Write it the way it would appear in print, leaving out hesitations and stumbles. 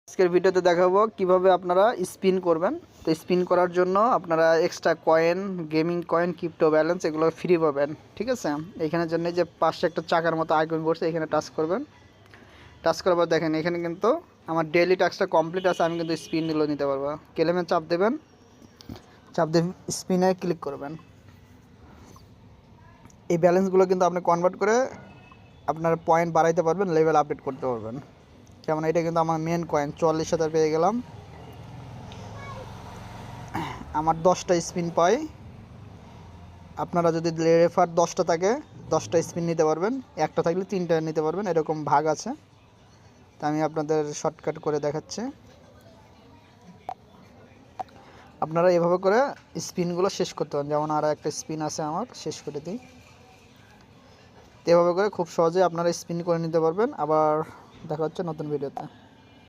আজকের ভিডিওতে দেখাবো কিভাবে আপনারা স্পিন করবেন। তো স্পিন করার জন্য আপনারা extra coin, gaming coin, crypto balance এগুলো ফ্রি পাবেন। ঠিক আছে, এইখানের জন্য যে পাশে একটা চাকার মতো আইকন করছে, এখানে টাচ করবেন। টাচ করার পর দেখেন এখানে কিন্তু আমার ডেইলি টাস্কটা কমপ্লিট আছে, আমি কিন্তু স্পিনগুলো নিতে পারবো। ক্লেমে চাপ দেবেন, চাপ দিয়ে স্পিনে ক্লিক করবেন। এই ব্যালেন্সগুলো কিন্তু আপনি কনভার্ট করে আপনার পয়েন্ট বাড়াইতে পারবেন, লেভেল আপডেট করতে পারবেন। যেমন এটা কিন্তু আমার মেন কয়েন 44,000 পেয়ে গেলাম। আমার 10টা স্পিন পাই। আপনারা যদি রেফার 10টা থাকে 10টা স্পিন নিতে পারবেন, একটা থাকলে 3টা নিতে পারবেন, এরকম ভাগ আছে। তা আমি আপনাদের শর্টকাট করে দেখাচ্ছি। আপনারা এভাবে করে স্পিনগুলো শেষ করতে পারেন। যেমন আর একটা স্পিন আছে, আমার শেষ করে দিই। এভাবে করে খুব সহজে আপনারা স্পিন করে নিতে পারবেন। আবার দেখা হচ্ছে নতুন ভিডিওতে।